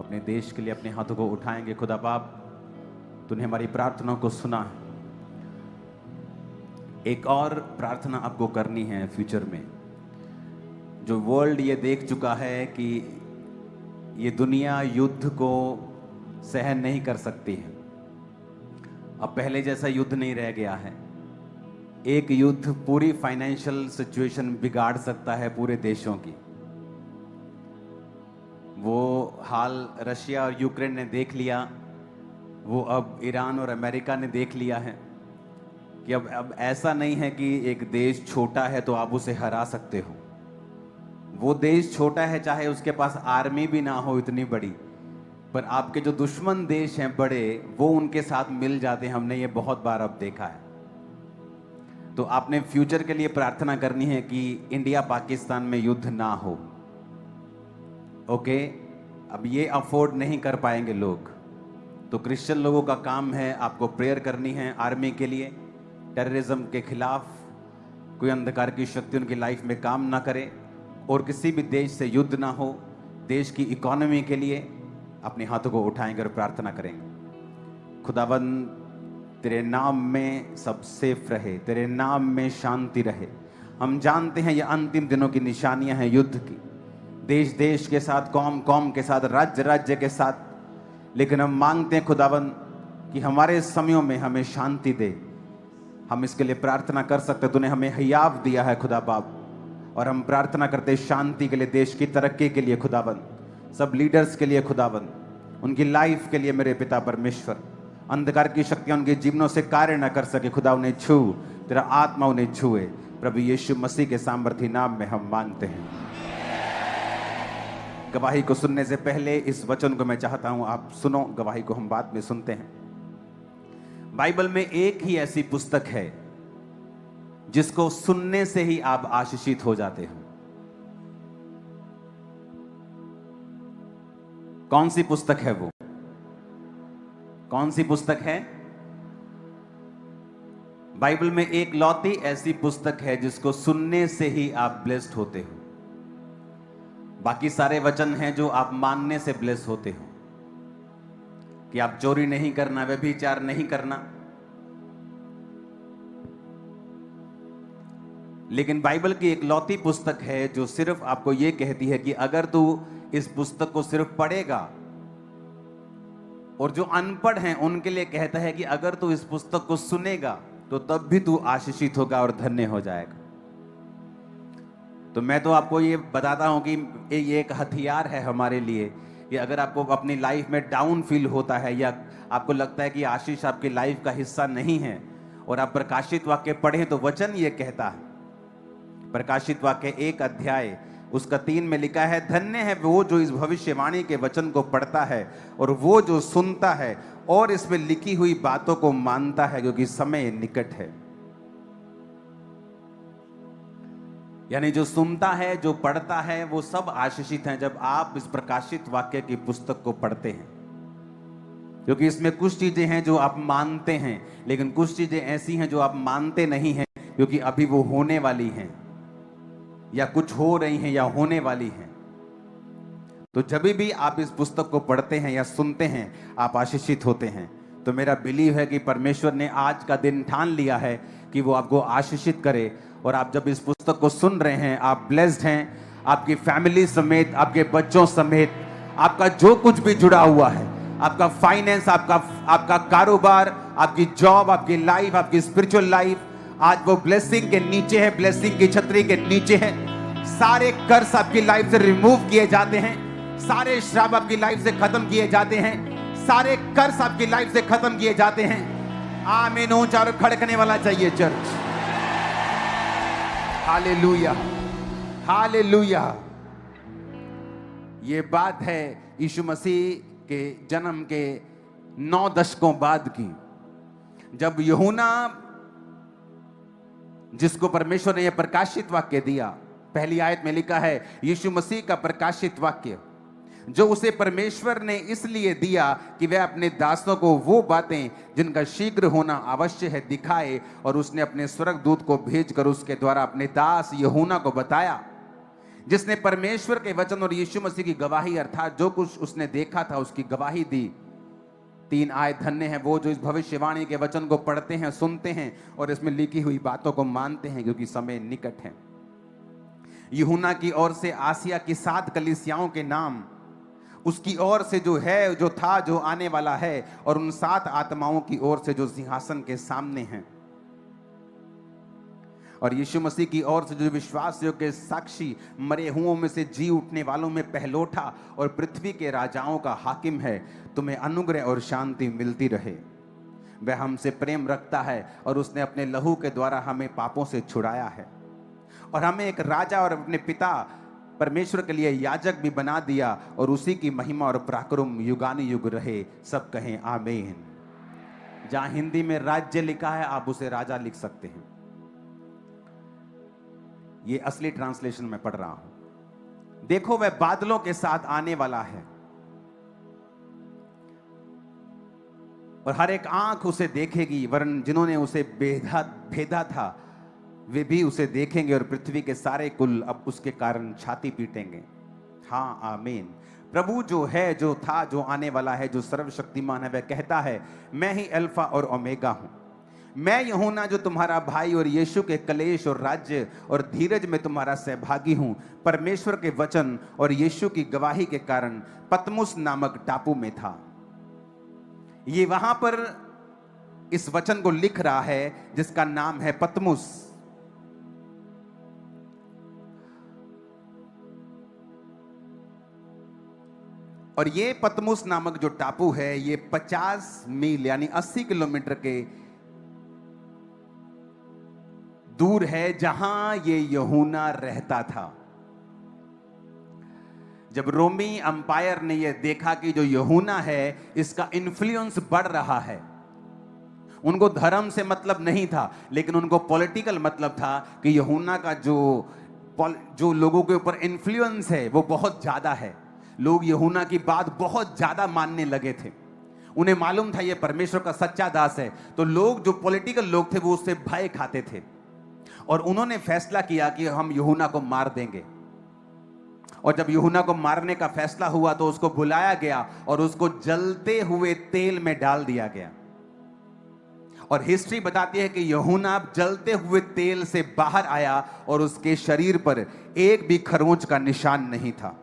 अपने देश के लिए अपने हाथों को उठाएंगे। खुदा बाप, तूने हमारी प्रार्थना को सुना है। एक और प्रार्थना आपको करनी है फ्यूचर में। जो वर्ल्ड ये देख चुका है कि ये दुनिया युद्ध को सहन नहीं कर सकती है। अब पहले जैसा युद्ध नहीं रह गया है। एक युद्ध पूरी फाइनेंशियल सिचुएशन बिगाड़ सकता है पूरे देशों की। वो हाल रशिया और यूक्रेन ने देख लिया, वो अब ईरान और अमेरिका ने देख लिया है कि अब ऐसा नहीं है कि एक देश छोटा है तो आप उसे हरा सकते हो। वो देश छोटा है, चाहे उसके पास आर्मी भी ना हो इतनी बड़ी, पर आपके जो दुश्मन देश हैं बड़े, वो उनके साथ मिल जाते हैं। हमने ये बहुत बार अब देखा है। तो आपने फ्यूचर के लिए प्रार्थना करनी है कि इंडिया पाकिस्तान में युद्ध ना हो। ओके, अब ये अफोर्ड नहीं कर पाएंगे लोग, तो क्रिश्चियन लोगों का काम है आपको प्रेयर करनी है आर्मी के लिए, टेररिज्म के खिलाफ कोई अंधकार की शक्ति उनकी लाइफ में काम ना करे, और किसी भी देश से युद्ध ना हो। देश की इकोनॉमी के लिए अपने हाथों को उठाएंगे और प्रार्थना करेंगे। खुदावंद, तेरे नाम में सब सेफ रहे, तेरे नाम में शांति रहे। हम जानते हैं ये अंतिम दिनों की निशानियां हैं युद्ध की, देश देश के साथ, कौम कौम के साथ, राज्य राज्य के साथ। लेकिन हम मांगते हैं खुदावंद कि हमारे समयों में हमें शांति दे। हम इसके लिए प्रार्थना कर सकते। तूने हमें हयाव दिया है खुदा बाप, और हम प्रार्थना करते शांति के लिए, देश की तरक्की के लिए खुदावंद, सब लीडर्स के लिए खुदावंद, उनकी लाइफ के लिए मेरे पिता परमेश्वर। अंधकार की शक्तियां उनके जीवनों से कार्य न कर सके खुदा, उन्हें छू, तेरा आत्मा उन्हें छुए। प्रभु यीशु मसीह के सामर्थी नाम में हम मांगते हैं। गवाही को सुनने से पहले इस वचन को मैं चाहता हूं आप सुनो, गवाही को हम बाद में सुनते हैं। बाइबल में एक ही ऐसी पुस्तक है जिसको सुनने से ही आप आशीषित हो जाते हो। कौन सी पुस्तक है वो? कौन सी पुस्तक है? बाइबल में एक लौती ऐसी पुस्तक है जिसको सुनने से ही आप ब्लेस्ड होते हो। बाकी सारे वचन हैं जो आप मानने से ब्लेस होते हो, कि आप चोरी नहीं करना, व्यभिचार नहीं करना। लेकिन बाइबल की एक लौती पुस्तक है जो सिर्फ आपको यह कहती है कि अगर तू इस पुस्तक को सिर्फ पढ़ेगा, और जो अनपढ़ हैं उनके लिए कहता है कि अगर तू इस पुस्तक को सुनेगा तो तब भी तू आशीषित होगा और धन्य हो जाएगा। तो मैं तो आपको ये बताता हूं कि ये एक हथियार है हमारे लिए कि अगर आपको अपनी लाइफ में डाउन फील होता है, या आपको लगता है कि आशीष आपकी लाइफ का हिस्सा नहीं है, और आप प्रकाशित वाक्य पढ़ें तो वचन ये कहता है, प्रकाशित वाक्य 1 अध्याय उसका 3 में लिखा है, धन्य है वो जो इस भविष्यवाणी के वचन को पढ़ता है और वो जो सुनता है और इसमें लिखी हुई बातों को मानता है, क्योंकि समय निकट है। यानी जो सुनता है, जो पढ़ता है, वो सब आशीषित हैं जब आप इस प्रकाशित वाक्य की पुस्तक को पढ़ते हैं। क्योंकि इसमें कुछ चीजें हैं जो आप मानते हैं, लेकिन कुछ चीजें ऐसी हैं जो आप मानते नहीं हैं, क्योंकि अभी वो होने वाली हैं, या कुछ हो रही हैं, या होने वाली हैं। तो जब भी आप इस पुस्तक को पढ़ते हैं या सुनते हैं, आप आशीषित होते हैं। तो मेरा बिलीव है कि परमेश्वर ने आज का दिन ठान लिया है कि वो आपको आशीषित करे, और आप जब इस पुस्तक को सुन रहे हैं आप ब्लेस्ड हैं, आपकी फैमिली समेत, आपके बच्चों समेत, आपका जो कुछ भी जुड़ा हुआ है, आपका फाइनेंस, आपका कारोबार, आपकी जॉब, आपकी लाइफ, आपकी स्पिरिचुअल लाइफ, आज वो ब्लेसिंग के नीचे है, ब्लेसिंग की छतरी के नीचे है। सारे कर्ज आपकी लाइफ से रिमूव किए जाते हैं, सारे श्राप आपकी लाइफ से खत्म किए जाते हैं, सारे कर्ज आपकी लाइफ से खत्म किए जाते हैं। आमीन। ऊंचा और खड़कने वाला चाहिए चर्च। Hallelujah, hallelujah. ये बात है यीशु मसीह के जन्म के 9 दशकों बाद की, जब यूहन्ना, जिसको परमेश्वर ने यह प्रकाशित वाक्य दिया, पहली आयत में लिखा है यीशु मसीह का प्रकाशित वाक्य, जो उसे परमेश्वर ने इसलिए दिया कि वह अपने दासों को वो बातें जिनका शीघ्र होना अवश्य है दिखाए, और उसने अपने स्वर्गदूत को भेजकर उसके द्वारा अपने दास यूहन्ना को बताया। जिसने परमेश्वर के वचन और यीशु मसीह की गवाही अर्थात जो कुछ उसने देखा था उसकी गवाही दी। 3 आयत धन्य है वो जो इस भविष्यवाणी के वचन को पढ़ते हैं, सुनते हैं और इसमें लिखी हुई बातों को मानते हैं, क्योंकि समय निकट है। यूहन्ना की ओर से आसिया की 7 कलीसियाओं के नाम, उसकी ओर से जो है, जो था, जो आने वाला है, और उन 7 आत्माओं की ओर से जो सिंहासन के सामने हैं, और यीशु मसीह की ओर से जो विश्वास योग्य साक्षी, मरे हुओं में से जी उठने वालों में पहलोठा और पृथ्वी के राजाओं का हाकिम है, तुम्हें अनुग्रह और शांति मिलती रहे। वह हमसे प्रेम रखता है और उसने अपने लहू के द्वारा हमें पापों से छुड़ाया है और हमें एक राजा और अपने पिता परमेश्वर के लिए याजक भी बना दिया, और उसी की महिमा और पराक्रम युगानुयुग रहे। सब कहें आमीन। जहां हिंदी में राज्य लिखा है आप उसे राजा लिख सकते हैं। ये असली ट्रांसलेशन में पढ़ रहा हूं। देखो वह बादलों के साथ आने वाला है और हर एक आंख उसे देखेगी, वरन जिन्होंने उसे भेदा था वे भी उसे देखेंगे और पृथ्वी के सारे कुल अब उसके कारण छाती पीटेंगे। हाँ आमीन। प्रभु जो है, जो था, जो आने वाला है, जो सर्वशक्तिमान है, वह कहता है मैं ही अल्फा और ओमेगा हूं। मैं यूहन्ना जो तुम्हारा भाई और यीशु के कलेश और राज्य और धीरज में तुम्हारा सहभागी हूं, परमेश्वर के वचन और यीशु की गवाही के कारण पतमुस नामक टापू में था। ये वहां पर इस वचन को लिख रहा है जिसका नाम है पतमुस। और ये पतमुस नामक जो टापू है ये 50 मील यानी 80 किलोमीटर के दूर है जहां ये यूहन्ना रहता था। जब रोमी अंपायर ने यह देखा कि जो यूहन्ना है इसका इन्फ्लुएंस बढ़ रहा है, उनको धर्म से मतलब नहीं था लेकिन उनको पॉलिटिकल मतलब था कि यूहन्ना का जो लोगों के ऊपर इन्फ्लुएंस है वो बहुत ज्यादा है। लोग यूहन्ना की बात बहुत ज्यादा मानने लगे थे। उन्हें मालूम था ये परमेश्वर का सच्चा दास है, तो लोग जो पॉलिटिकल लोग थे वो उससे भय खाते थे और उन्होंने फैसला किया कि हम यूहन्ना को मार देंगे। और जब यूहन्ना को मारने का फैसला हुआ तो उसको बुलाया गया और उसको जलते हुए तेल में डाल दिया गया। और हिस्ट्री बताती है कि यूहन्ना जलते हुए तेल से बाहर आया और उसके शरीर पर एक भी खरोंच का निशान नहीं था।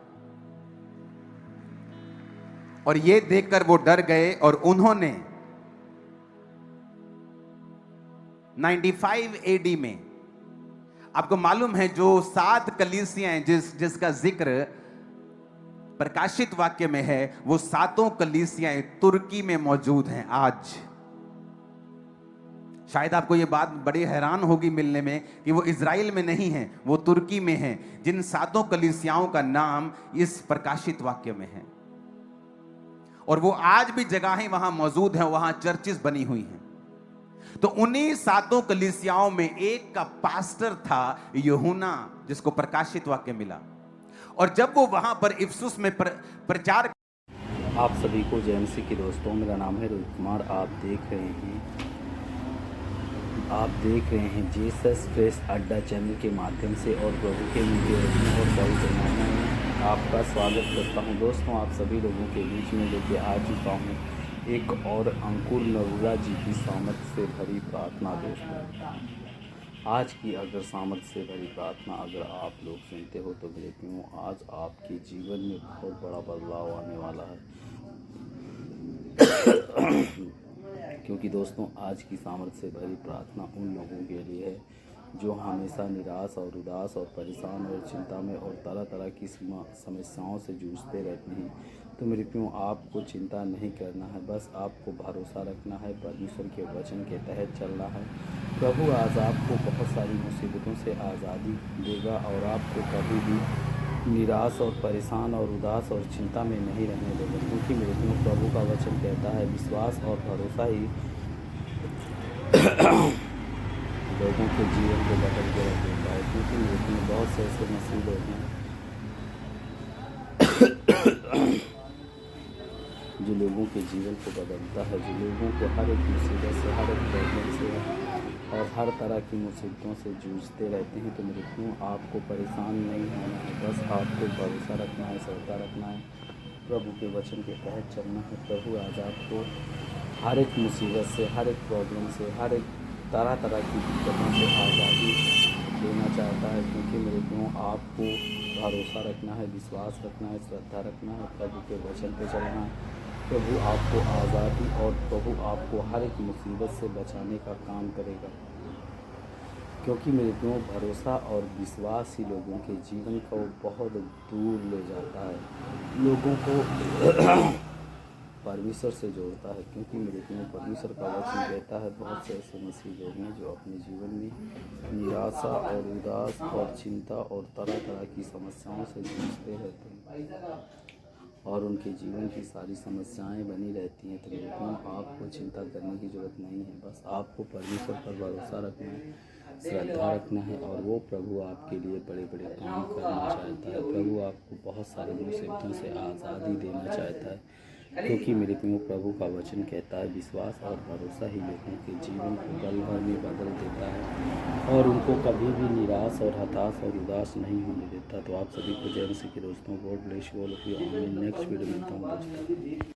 और ये देखकर वो डर गए और उन्होंने 95 एडी में, आपको मालूम है जो 7 कलीसियां जिसका जिक्र प्रकाशित वाक्य में है, वो 7 कलीसियां तुर्की में मौजूद हैं आज। शायद आपको ये बात बड़ी हैरान होगी मिलने में कि वो इज़राइल में नहीं है, वो तुर्की में है। जिन 7 कलीसियाओं का नाम इस प्रकाशित वाक्य में है और वो आज भी जगहें वहां मौजूद हैं, वहां चर्चेस बनी हुई हैं। तो उन्हीं 7 कलीसियाओं में एक का पास्टर था यूहन्ना, जिसको प्रकाशित वाक्य मिला। और जब वो वहां पर इफिसुस में प्रचार, आप सभी को जेएमसी के दोस्तों, मेरा नाम है रोहित कुमार। आप देख रहे हैं जीसस प्रेस अड्डा चैनल के माध्यम से और प्रभु के मीडिया और सभी चैनलों में आपका स्वागत करता हूं। दोस्तों, आप सभी लोगों के बीच में लेके आ चुका हूं एक और अंकुर नरूरा जी की सामर्थ से भरी प्रार्थना। दोस्तों, आज की अगर सामर्थ से भरी प्रार्थना अगर आप लोग सुनते हो तो मेरे प्रियो, आज आपके जीवन में बहुत बड़ा बदलाव आने वाला है। क्योंकि दोस्तों, आज की सामर्थ्य से भरी प्रार्थना उन लोगों के लिए है जो हमेशा निराश और उदास और परेशान और चिंता में और तरह तरह की समस्याओं से जूझते रहते हैं। तो मेरे प्रियो, आपको चिंता नहीं करना है, बस आपको भरोसा रखना है, परमेश्वर के वचन के तहत चलना है। प्रभु आज आपको बहुत सारी मुसीबतों से आज़ादी देगा और आपको कभी भी निराश और परेशान और उदास और चिंता में नहीं रहने देगा। क्योंकि मेरे प्रियो, प्रभु का वचन कहता है विश्वास और भरोसा ही लोगों के जीवन को बदल के रख देता है। क्योंकि मेरे प्रियो, बहुत से ऐसे मसीह लोग हैं जो लोगों के जीवन को बदलता है, जो लोगों को हर एक मुसीबत से, हर एक प्रॉब्लम से और हर तरह की मुसीबतों से जूझते रहते हैं। तो मेरे क्यों आपको परेशान नहीं होना है, बस आपको भरोसा रखना है, श्रद्धा रखना है, प्रभु के वचन के तहत चलना है। प्रभु आज आपको हर एक मुसीबत से, हर एक प्रॉब्लम से, हर एक तरह तरह की दिक्कतों से आज़ादी देना चाहता है, क्योंकि मेरे क्यों आपको भरोसा रखना है, विश्वास रखना है, श्रद्धा रखना है, प्रभु के वचन पे चलना है। प्रभु आपको आज़ादी और प्रभु आपको हर एक मुसीबत से बचाने का काम करेगा, क्योंकि मेरे क्यों भरोसा और विश्वास ही लोगों के जीवन को बहुत दूर ले जाता है, लोगों को परमेश्वर से जोड़ता है। क्योंकि मेरे क्यों परमेश्वर का वचन कहता है, बहुत से ऐसे मसीह लोग हैं जो अपने जीवन में निराशा और उदास और चिंता और तरह तरह की समस्याओं से जूझते रहते हैं और उनके जीवन की सारी समस्याएं बनी रहती हैं। तो मेरे क्यों आपको चिंता करने की ज़रूरत नहीं है, बस आपको परमेश्वर पर भरोसा रखना है, श्रद्धा रखना है और वो प्रभु आपके लिए बड़े बड़े काम करना चाहता है। प्रभु आपको बहुत सारी मुसीबतों से आज़ादी देना चाहता है, क्योंकि मेरे प्रियो प्रभु का वचन कहता है, विश्वास और भरोसा ही लोगों के जीवन को पल भर में बदल देता है और उनको कभी भी निराश और हताश और उदास नहीं होने देता। तो आप सभी को जय मसीह के दोस्तों, God bless you all of you. Next video मिलता हूँ दोस्तों।